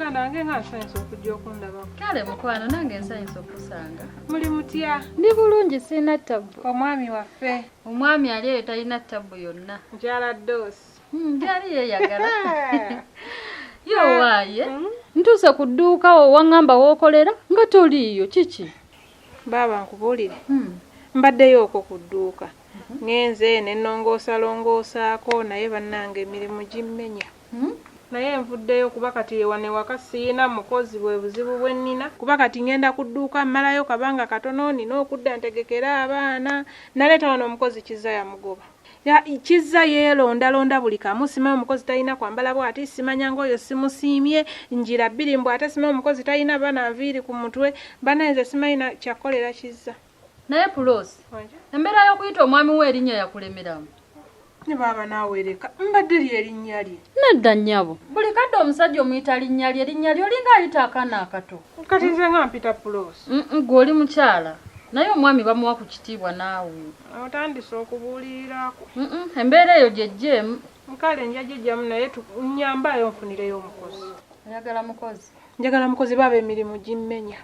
muganda wange nga nsanyusa okujja okundabako. Kale mukwano nange nsanyusa okusanga. Muli mutya? Ndi bulungi sina ttabu. Omwami waffe. Omwami ali eyo talina ttabu yonna. Nkyala Doosi. Byali yeeyagala. Yo waaye. Ntuuse ku dduuka waŋŋamba w'okolera nga toliiyo kiki? Baaba nkubuulire. Mbaddeyo okwo ku dduuka. Ngenze ne nnongoosalongoosaako naye bannange emirimu gimmenya. Naye nvuddeyo kuba kati ewane waka siina mukozi bwe buzibu bwe nnina. Kuba kati ngenda ku dduuka mmalayo kabanga katono nina okudda ntegekera abaana. Naleeta wano omukozi Kizza yamugoba. Kizza yeelondalonda buli kamu. Simanyi omukozi talina kwambala bw'ati, simanya ng'oyo simusiimye, njira bbiri mbw ate simanyi omukozi talina baana nviiri ku mutwe. Bannange simanyi kyakolera Kizza. Naye Pulosi, embeera y'okuyita omwami w'erinnya yakulemeramu. Ne baaba naawe ereka mbadde ly'erinnya lye. Nedda nnyabo. Buli kadde omusajja omuyita linnya lye olinga ayita akaana akato. Kati nze nga mpita Pulosi. Gwe oli mukyala. Naye omwami bamuwa ku kitiibwa naawe. Otandise okubuulirako. Embeera eyo gyejjeemu. Kale nja gyejjamu naye nyambayo nfunireyo omukozi. Oyagala mukozi? Njagala mukozi baaba emirimu gimmenya.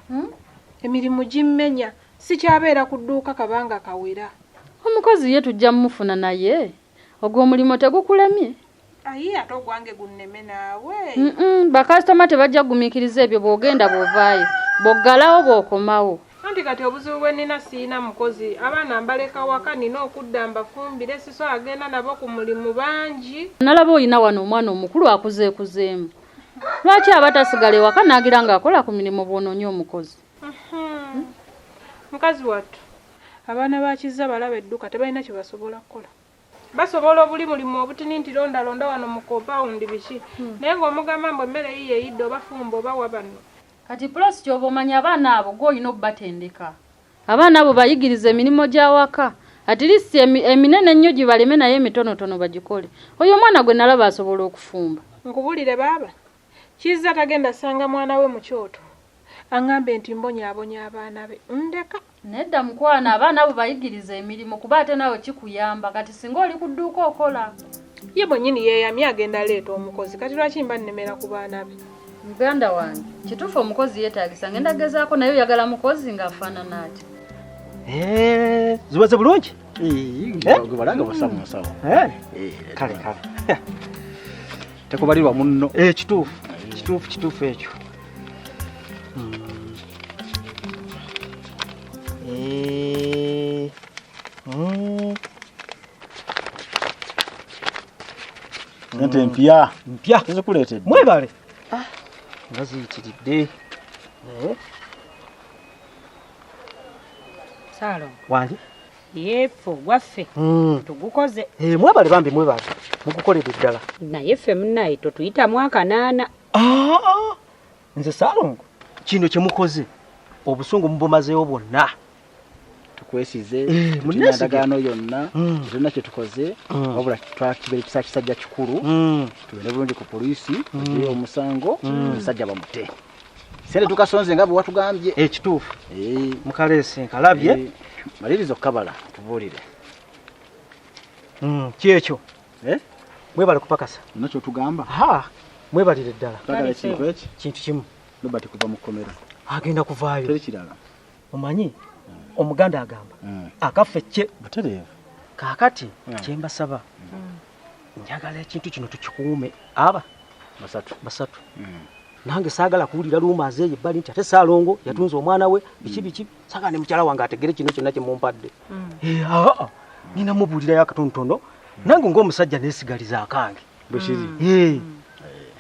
Emirimu gimmenya. Sikyabeera ku dduuka kabanga kawera. Omukozi ye tujja mufuna naye. Ogwo omulimo tegukulemye? Ayi ate ogwange gunneme naawe. Bakasitoma tebajja kugumiikiriza ebyo bw'ogenda bw'ovaayo. Bw'oggalawo bw'okomawo. Anti kati obuzibu bwe nnina siina mukozi. Abaana mbaleka waka nina okudda mbafumbire siso agenda nabo ku mulimu bangi. Nalaba oyina wano omwana omukulu akuzeekuzeemu. Lwaki aba tasigala ewaka n'agira ng'akola ku mirimu bw'onoonya omukozi? Mukazi wattu abaana ba Kizza balaba edduka tebalina kye basobola kukola. Basobola obuli mulimu obutini nti londa wano mu compound biki. Naye ng'omugamba mbu emmere yiye eyidde obafumba obawa bano. Kati Pulosi ky'oba omanya abaana abo gw'olina okubatendeka. Abaana abo bayigiriza emirimu gy'awaka. Atirisi eminene ennyo gibaleme naye emitonotono bagikole. Oyo omwana gwe nalaba asobola okufumba. Nkubulire baaba. Kizza tagenda sanga mwana we mu kyoto. Angambe nti mbonyaabonya abaana be. Ndeka. Nedda mukwana abaana abo bayigiriza emirimu kuba ate nawe kikuyamba kati singa oli ku dduuka okola. Ye bwennyini yeeyamye agenda aleeta omukozi kati lwaki mba nnemera ku baana be. Muganda wange kituufu omukozi yeetaagisa ngenda gezaako naye oyagala mukozi ng'afaanana ati. Zibaze bulungi? Balanga basamu musawo. Kale. Tekubalirwa munno. Kituufu ekyo. Ente mpya zikuleetedde. Mwebale. Nga ziyitiridde. Salo. Wange? Yefo gwaffe. Tugukoze. Mwebale bambi mwebale. Mugukolere ddala. Naye ffe munnaye totuyitamu akanaana. Nze Salongo. Kino kye mukoze. Obusungu mubumazeewo bwonna. Tukwesize. Ndagaano yonna. Zonna kye tukoze. Wabula twakibere kisajja kikulu. Tubere bulungi ku poliisi. Tugiye omusango. Omusajja bamute. Sere tukasonze nga bwe watugambye. Kituufu. Mukaleese nkalabye. Malirizo kabala tubuulire. Kyekyo. Mwebale kupakasa. Nakyo tugamba. Mwebalire ddala. Twagala kintu eki. Kintu kimu. Nobati kuva mu kkomera. Agenda kuvaayo. Teri kirala. Omanyi omuganda agamba. Akaffe kye. Butereevu. Kaakati kyembasaba. Njagala ekintu kino tukikuume. Basatu. Nange saagala kuwulira luumaze ebbali nti ate Salongo yatunze omwana we biki saagala ne mukyala wange ategere kino kyonna kye mumpadde. Nina mubuulirayo akatonotono nange ng'omusajja neesigaliza akange. Bwekiri.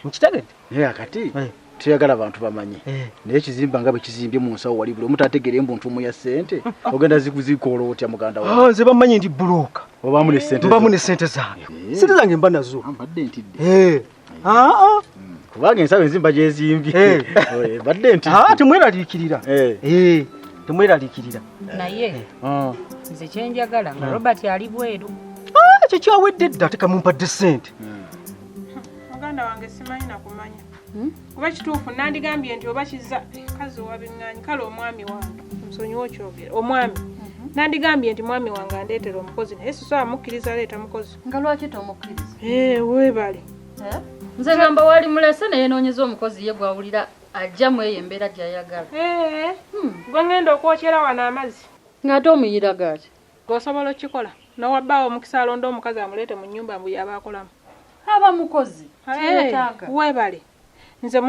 Mukitegedde? Akati tuyagala abantu bamanye. Naye ekizimba nga bwe kizimbye mu nsawo wali buli omuntu ategere embuntumu ya ssente ogenda zikuzikoola otya muganda wawe. Nze bamanyi ndi bulooka. Obamu ne ssente. Mbamu ne ssente zange. Ssente zange mba nazo. Mbadde ntidde. Kubanga ensawo enzimba gyezimbye. Badde nti. Temweraliikirira. Temweraliikirira. Naye nze kyenjagala nga Robert ali bweru. Ekyo kyawedde dda tekamumpadde ssente. Muganda wange simanyi nakumanya. Kuba kituufu nandigambye nti oba Kizza kazi wabiŋŋanyi kale omwami wange nsonyiwa okyogera omwami nandigambye nti mwami wange andeetera omukozi naye sisobola mukkiriza leeta mukozi. Nga lwaki tomukkiriza? Weebale. nze ngamba wali mulese naye noonyeza omukozi ye gwawulira ajja mu eyo embeera gy'ayagala. Gwe ngenda okwokyera wano amazzi. Ng'ate omuyira gaaki. G'osobola okikola. N'owabbaawo omukisa alonda omukazi amuleete mu nnyumba mbu yaba akolamu. Aba mukozi. Kyetaaga. Weebale. Nze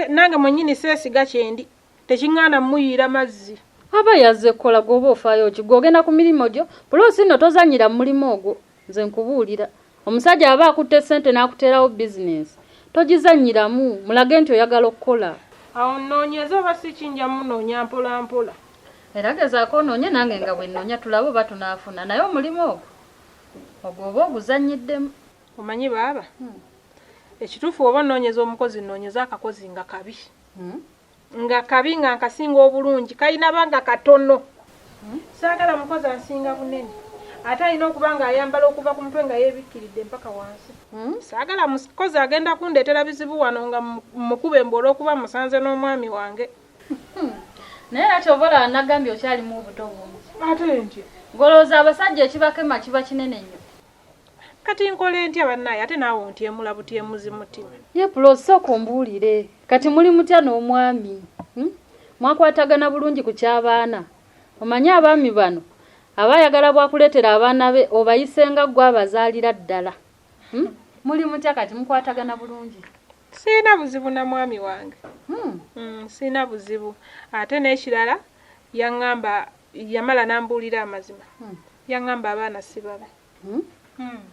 nange mwennyini seesiga kyendi. Tekiŋŋaana mmuyiira mazzi. Aba yazze kukola gw'oba ofaayo ki gw'ogenda ku mirimu gyo puloosi nno tozannyira mu mulimu ogwo nze nkubuulira. Omusajja aba akutte ssente n'akuteerawo bizinensi togizannyiramu mulage nti oyagala okukola. Awo nnoonyeza oba si kinja munoonya mpola mpola. Era gezaako onoonye nange nga bwe nnoonya tulabe oba tunaafuna naye omulimu ogwo oba oguzannyiddemu. Omanyi baaba ekituufu oba nnoonyeza omukozi nnoonyeza akakozi nga kabi. Nga kabi nga nkasinga obulungi kayina banga katono. Saagala mukozi ansinga bunene. Ate alina okuba nga ayambala okuva ku mutwe nga yeebikkiridde mpaka wansi. Saagala mukozi agenda kundeetera bizibu wano nga mukube mbola okuba musanze n'omwami wange. Naye era kyobola nagambye okyalimu obuto bungi. Ate ntyo. Golooza abasajja ekibakema kiba kinene nnyo. Kati nkole ntya bannaye ate naawe ontyemula butyemuzi mutima. Ye puloosi okumbuulire kati muli mutya n'omwami. Mwakwatagana bulungi ku ky'abaana. Omanyi abaami bano abayagala bwakuleetera abaana be obayisenga gwe abazaalira ddala. Muli mutya kati mukwatagana bulungi? Siina buzibu na mwami wange. Siina buzibu. Ate n'ekirala yaŋŋamba yamala n'ambuulira amazima. Yaŋŋamba abaana si babe.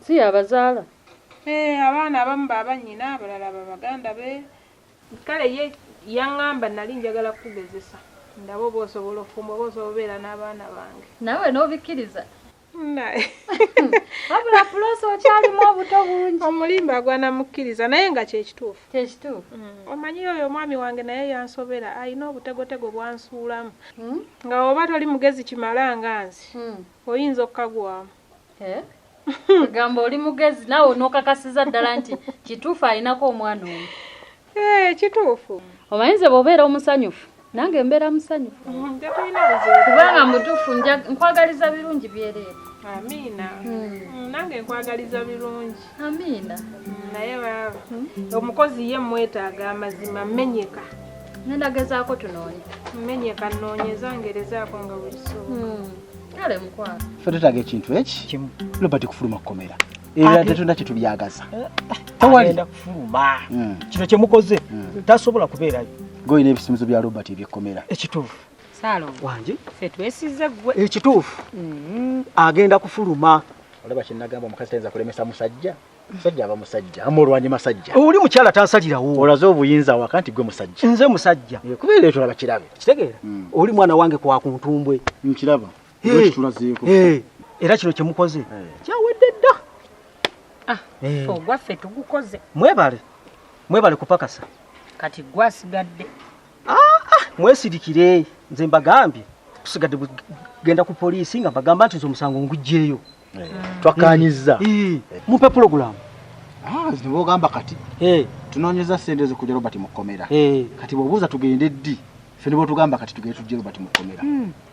Si abazaala? Abaana abamu baba nnyina abalala baganda be. Kale ye yaŋŋamba nali njagala kugezesa. Ndaba oba osobola ofumba oba osobola obeera n'abaana bange. Nawe n'obikkiriza? Naye. Wabula puloosi okyalimu obuto bungi. Omulimba gwanamukkiriza naye nga kyekituufu. Kyekituufu. Omanyi oyo omwami wange naye yansobera alina obutegotego bwansuulamu. Nga oba toli mugezi kimala nga nzi oyinza okukagwamu. Gamba oli mugezi naawe onookakasiza ddala nti kituufu alinako omwana omu. Kituufu. Omanyize bw'obeera omusanyufu nange mbeera musanyufu. Kubanga mutuufu nkwagaliza birungi byereere. Amiina. Nange nkwagaliza birungi. Amiina. Naye baba omukozi ye mwetaaga amazima mmenyeka. Ngenda gezaako tunoonye. Mmenyeka nnoonyeza ngerezaako nga buli kisobola. Kale mukwano. Ffe tetaaga ekintu eki kimu Robert kufuluma kukomera. Era tetunda kye tubyagaza. Tewagenda kufuluma. Kino kye mukoze tasobola kubeerayo. Goyina ebisimizo bya Robert ebyekomera. Ekituufu. Saalo. Wangi. Ffe twesize ggwe. Ekituufu. Agenda kufuluma. Olaba kye nagamba omukazi tayinza kulemesa musajja. Musajja aba musajja. Amulwanyi masajja. Oli mukyala tansalirawo. Olaze obuyinza waka nti gwe musajja. Nze musajja. Kubeera etyo olaba kirabe. Kitegeera? Oli mwana wange kwa ku ntumbwe. Nkiraba. Gwe tulazeeko. Era kino kye mukoze. Kyawedde dda. Ogwaffe tugukoze. Mwebale kupakasa. Kati gwasigadde. Mwesirikire nze mbagambye tusigadde genda ku poliisi nga mbagamba nti nze omusango ngugjeeyo. Twakanyiza. Mumpe pulogulamu. Zino bogamba kati. Tunoonyeza ssente zo kujja Robert mukomera. Kati bw'obuuza tugende ddi. Ffe ne bw'otugamba kati tugende tujje Robert mukomera.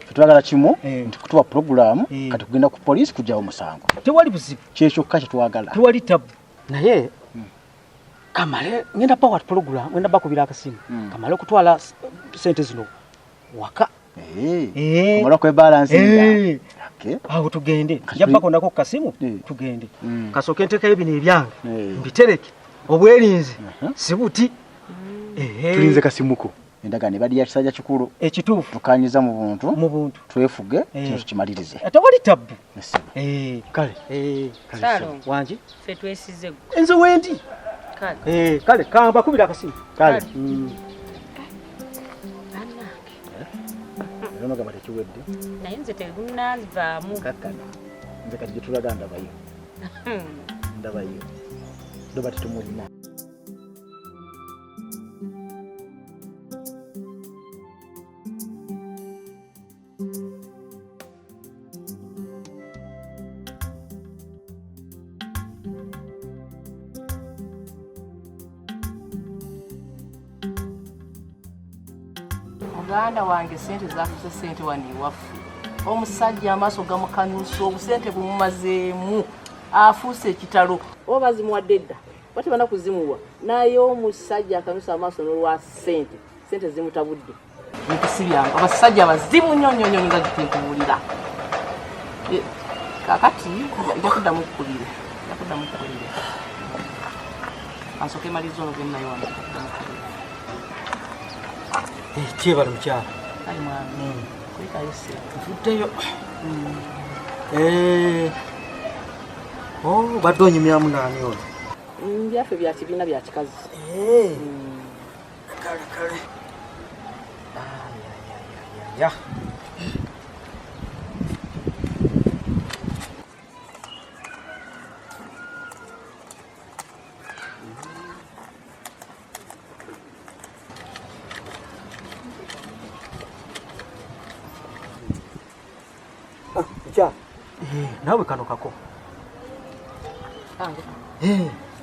Ffe twagala kimu nti kutuwa pulogulamu kati kugenda ku poliisi kujjawo omusango. Tewali buzibu. Kyekyo kye twagala. Tewali tabu. Naye kamale ngenda bawa pulogulamu ngenda bakubira akasimu. Kamale okutwala ssente zino waka. Kamala kwebalansinga. Awo tugende. Njabako nako ku kasimu tugende. Kasooke nteekayo bino ebyange. Mbitereke. Obwerinzi sibuti. Tulinze kasimuko. Endagaano ebadde kisajja kikulu. Ekituufu. Tukanyiza mu buntu. Twefuge kino tukimalirize. Tewali tabu. Kale. Saalo. Wangi. Ffe twesize ggwe. Enzo wendi. Kale. Kale kamba kubira akasimu. Kale. Lero gamba tekiwedde. Naye nze terunnavaamu. Kakkana. Nze kati gye tulaga ndabayo. Ndabayo. Robert tumulina. Muganda wange sente zafuze sente wano ewaffe. Omusajja amaaso gamukanyusa obusente bumumazeemu afuuse ekitalo. Oba zimuwadde dda. bati bana kuzimuwa naye omusajja akanusa amaaso n'olwa sente zimutabudde nkisibyanga abasajja bazibu nnyo nga gitekuwulira kakati yakuddamu kukulire asoke malizo ono gennayo wano kyebali mukyala ali mwami kwekayise nfuddeyo badde onyumyamu naani ono byaffe bya kibiina bya kikazi kale nawe kano kako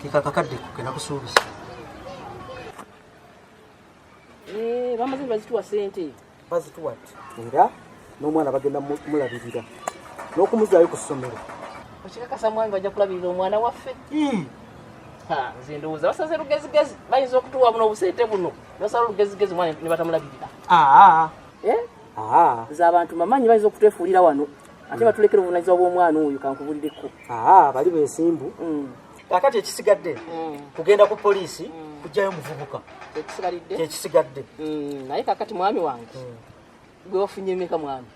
kikakakaddeko kenakusuubiza bamaze bazituwa sente bazituwa era n'omwana bagenda mulabirira n'okumuzaayo ku ssomero okikakasa mwange bajja kulabirira omwana waffe nze ndowooza basaze lugezigezi bayinza okutuwa buno obusente buno basala lugezigezi omwana ne batamulabirira nze abantu mamanyi bayinza okutefuulira wano ate batulekera obuvunaanyizibwa bw'omwana oyo kankubulireko bali beesimbu kakati ekisigadde kugenda ku poliisi kujjayo muvubuka ekisigadde naye kakati mwami wange gwe wafunye emeka mwami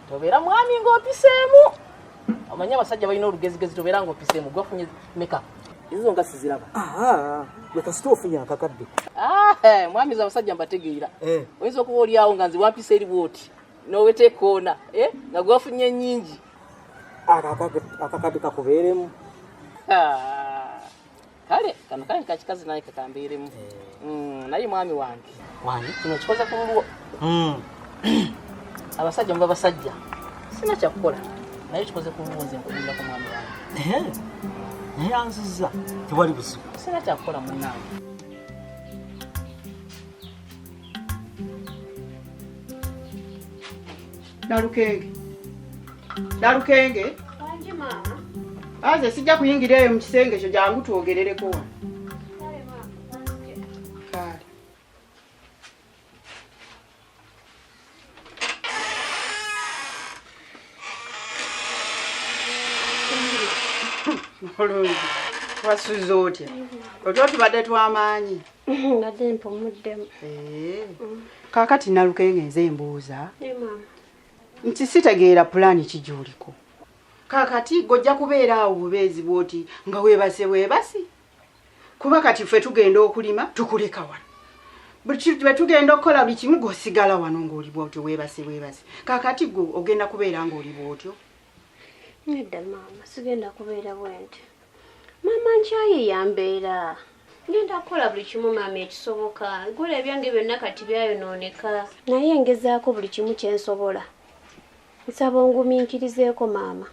tobeera mwami ng'opiseemu omanyi abasajja balina olugezigezi tobeera ng'opiseemu gwe wafunye meka ezo nga siziraba gwe kasita ofunye akakadde mwami za abasajja mbategeera oyinza okuba oliawo nga nze wampisa eri bwoti nowetekoona nga gwe wafunye nnyingi akakadde kakubeeremu kale kano kale kakikazi naye kakambeeremu naye mwami wange kino kikoze ku lulwo abasajja muba basajja sina kyakukola naye kikoze ku lulwo nze nkubira ku mwami wange naye anziza tewali buzibu sina kyakukola munnange Nalukenge Wanji mama aze sijja kuyingira eyo mu kisenge ekyo jangu twogerereko wano kale mama kale mulungi wasuza otya otyo tubadde twamaanyi badde mpumuddemu kaakati Nalukenge nze mbuuza mama nti sitegeera pulaani kijuliko kakati gojja kubeera awo bubeezi bwoti nga weebase kuba kati ffe tugenda okulima tukuleka wano bwe tugenda okukola buli kimu g'osigala wano ng'oli bwotyo weebase kakati gwe ogenda kubeera ng'oli bwotyo nedda mama sigenda kubeera bwenti mama nkyaye yambeera ngenda kukola buli kimu mama ekisoboka gula ebyange byonna kati byayonooneka naye ngezaako buli kimu kyensobola nsaba ongumiikirizeeko maama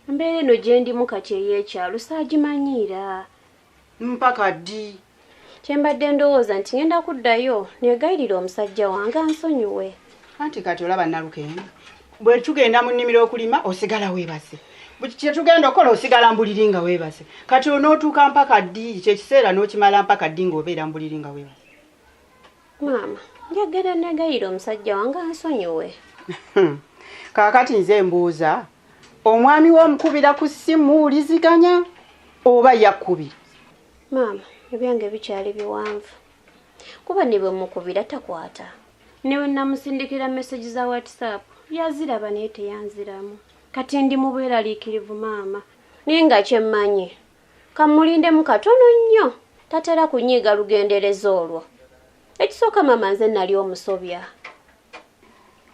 mbeera eno gye ndimu kati ey'ekyalo saagimanyiira mpaka ddi kyembadde ndowooza nti ngenda kuddayo negayirira omusajja wange ansonyiwe anti kati olaba Nalukenge bwe tugenda mu nnimiro okulima osigala weebase buli kye tugenda okukola osigala mbuliri nga weebase kati onootuuka mpaka ddi kyekiseera n'okimala mpaka ddi ng'obeera mbuliri nga weebase maama njagala negayira omusajja wange ansonyiwe kaakati nze mbuuza omwami w'omukubira ku ssimu muwuliziganya oba yakkubira maama ebyange bikyali biwanvu kuba ne bwe mukubira takwata ne bwe namusindikira meseji za WhatsApp yaziraba naye teyanziramu kati ndi mu bweraliikirivu maama naye nga kyemmanyi kamulindemu katono nnyo tatera kunyiiga lugendereza olwo ekisooka maama nze nali omusobya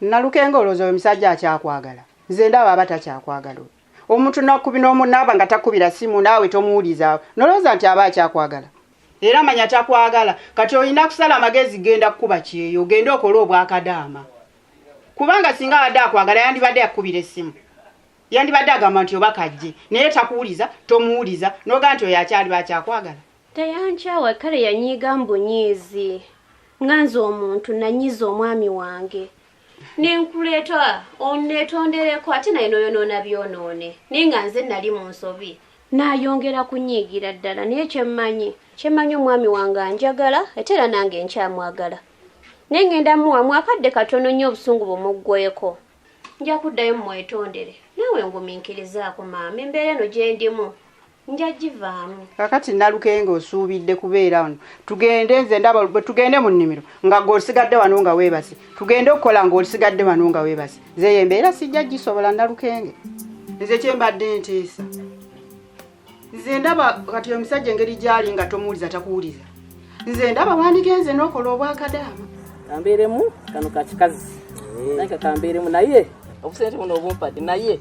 Nalukenge olowooza omusajja akyakwagala nze ndaba aba takyakwagala omuntu nakkubi n'omunaaba nga takubira simu naawe tomuwuliza nolowooza nti aba akyakwagala era manya takwagala kati olina kusala amagezi genda kukuba kyeyo ogende okola obwakadaama kubanga singa abadde akwagala yandibadde akkubira essimu yandibadde agamba nti oba kajje naye takuwuliza tomuwuliza n'oga nti oyo akyali akyakwagala teyankyawa kale yanyiiga mbunyiizi nga nze omuntu nanyiza omwami wange nenkuleeta onneetondereko ate naye noyonoona byonoone naye nga nze nali mu nsobi n'ayongera kunyiigira ddala naye kyemmanyi omwami wange anjagala ate era nange nkyamwagala naye ngenda muwamu akadde katono nnyo obusungu bumuggweeko nja kuddayo mumwetondere naawe ngumiikirizaako maama embeera eno gye ndimu nja givaamu. Kakati Nalukenge osuubidde kubeera wano tugende nze ndaba bwe tugende mu nnimiro nga ng'olisigadde wano nga weebase tugende okukola ng'olisigadde wano nga weebase nze embeera sijja gisobola Nalukenge nze kyembadde nteesa nze ndaba kati omusajja engeri gy'ali nga tomuwuliza takuwuliza nze ndaba wandigenze n'okola obwakadaama kambeeremu kano kakikazi naye kakambeeremu naye obusente buno obumpadde naye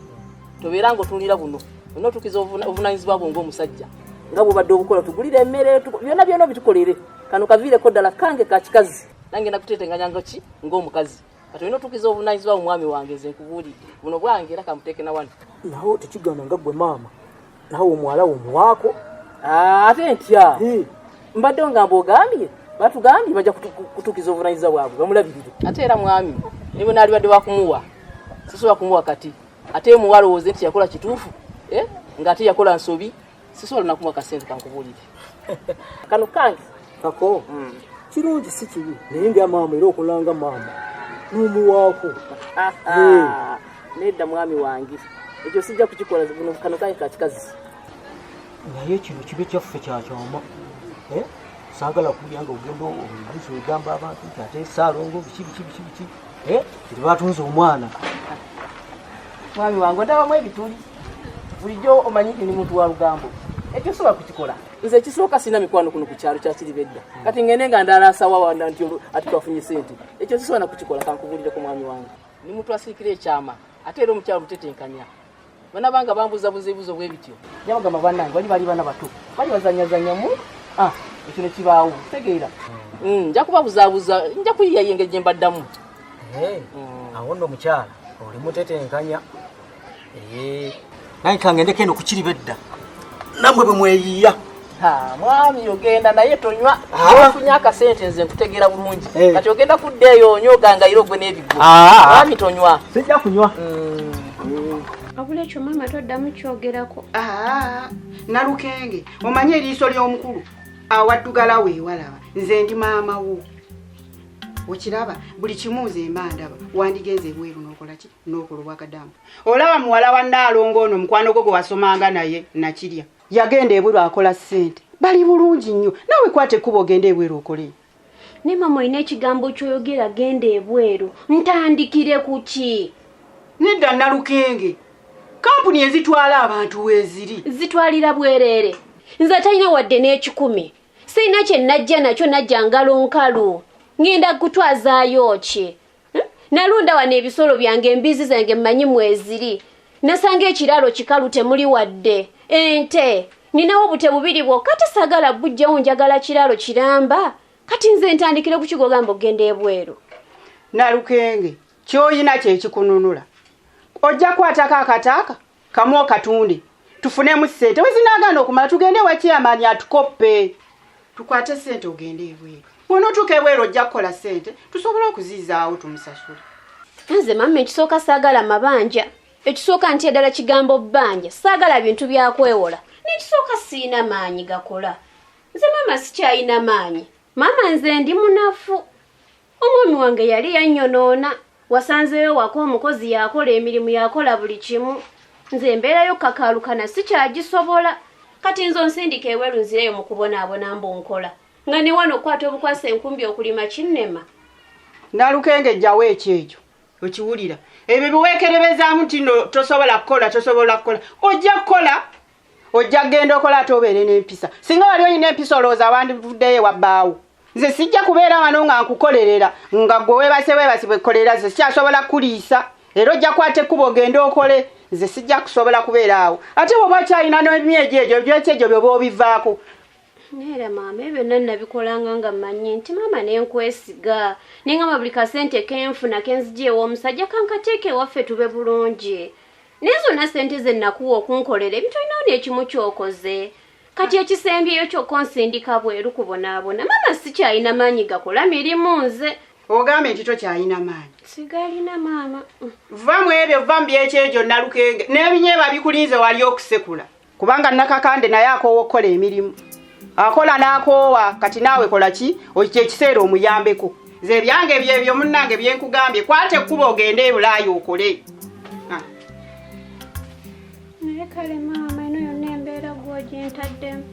tobeera ng'otuulira buno onotukiza obuvunaanyizibwa bwo ng'omusajja nga bw'obadde obukola tugulire emmere byonna bitukolere kano kaviireko ddala kange kakikazi nange nakuteetenganya ki ng'omukazi kati olina otukiza obuvunaanyizibwa bwo mwami wange nze nkubuulidde buno bwange era kamuteeke na wano nawo tekigamba nga ggwe maama nawe omuwala wo omuwaako ate ntya mbaddewo nga mbogambye batugambye bajja kutukiza obuvunaanyizibwa bwabwe bamulabirire ate era mwami ne bwe naali badde bakumuwa sisobola kumuwa kati ate muwala owooze nti yakola kituufu ng'ate yakola nsobi sisobola nakumuwa kasente kankubuulire kano kange kako kirungi si kibi naye nga maama era okolanga maama n'omuwaako nedda mwami wange ekyo sijja kukikola kano kange kakikazi naye kino kibe kyaffe kyakyama saagala kulyanga ogenda obulizo egamba abantu nti ate saalongo biki tebatunze omwana mwami wange ondabamu ebituli bulijjo omanyi nti ni muntu wa lugambo ekyo sobola kukikola nze ekisooka sina mikwano kuno ku kyalo kya Kiribedda kati ngende nga ndalasawa nti ati twafunye sente ekyo sisobola kukikola kankubuulireko mwami wange ni muntu asiikira ekyama ate era omukyalo mutetenkanya bana banga bambuzabuza ebibuzo bwe bityo nyabagamba bannange bali bana bato bali bazanyazanyamu ekyo nekibaawo tegeera nja kubabuzaabuza nja kuyiya engeri gye mbaddamu awo nno omukyala oli mutetenkanya naye kangendeko eno ku Kiribedda namwe bwe mweyiya mwami ogenda naye tonywa ofunya akasente nze nkutegeera bulungi kati ogenda kudda eyo onyoganga iro gwe n'ebigwo mwami tonywa sijja kunywa abula ekyo maama toddamu kyogerako Nalukenge omanye eriiso ly'omukulu awaddugala weewalaba nze ndi maama wo okiraba buli kimu nze mba ndaba wandigenze ebweru n'okola ki n'okola obwakadamu olaba muwala wa Naalongo ono mukwano gwo gwe wasomanga naye nakirya yagenda ebweru akola ssente bali bulungi nnyo nawe kwate ekkuba ogenda ebweru okole ne maama olina ekigambo kyoyogera genda ebweru ntandikire ku ki nedda Nalukenge kampuni ezitwala abantu weeziri zitwalira bwereere nze talina wadde n'ekikumi sirina kye najja nakyo najja ngalo nkalu ngenda kutwazaayo ki nalunda wano ebisolo byange embizi zange mmanyi mweziri nasanga ekiralo kikalu temuli wadde ente ninawo obute bubiri bwokka tesagala bujjawo njagala kiralo kiramba kati nze ntandikire kukigogamba ogenda ebweru Nalukenge kyoyina kyekikununula ojja kwatako akataaka kamu okatunde tufunemu ssente wezinagaana okumala tugende wakyamani atukoppe tukwate ssente ogende ebweru onotuuka ebweru ojja kukola ssente tusobola okuzizaawo tumusasula nze maama ekisooka saagala mabanja ekisooka nti eddala kigambo bbanja saagala bintu byakwewola n'ekisooka siina maanyi gakola nze maama sikyayina maanyi maama nze ndi munafu omwami wange yali yannyonoona wasanzeyo waka omukozi yakola emirimu yakola buli kimu nze embeerayo kakaalukana sikyagisobola kati nze onsindika ebweru nzireyo mu kubonaabona mbu nkola nga ne wano okwata obukwasa enkumbi okulima kinnema Nalukenge jjawo ekyejo okiwulira ebyo biweekerezaamu nti no tosobola kukola ojja kukola ojja kgenda okola ate obeere n'empisa singa wali olina empisa olowooza wandivuddeyo wabbaawo nze sijja kubeera wano nga nkukolerera nga gwe weebase bwekolera nze sikyasobola kuliisa era ojja kwata ekkuba ogenda okole nze sijja kusobola kubeera awo ate bw'oba kyalina n'emyezi egyo byekyejo byoba obivaako neera maama ebyo nannabikolanga nga mmanyi nti maama nenkwesiga nengamba buli kasente kenfuna kenzija ew'omusajja kankateeka ewaffe tube bulungi naye zonna sente ze nnakuwa okunkolera ebintu olinawo n'ekimu kyokoze kati ekisembyeyo kyokka onsindika bweru kubonaabona maama sikyalina maanyi gakola mirimu nze ogambe nti tokyalina maanyi sigalina maama va mu ebyo va mu byekyejo Nalukenge n'ebinyeeba bikulinze wali okusekula kubanga nakakande naye akoowa okukola emirimu akola n'akoowa kati naawe kola ki ekiseera omuyambeko nze ebyange byebyo munnange byenkugambye kwate ekkuba ogende e Bulaaya okole naye kale maama eno yonna embeera gw'ogyentaddemu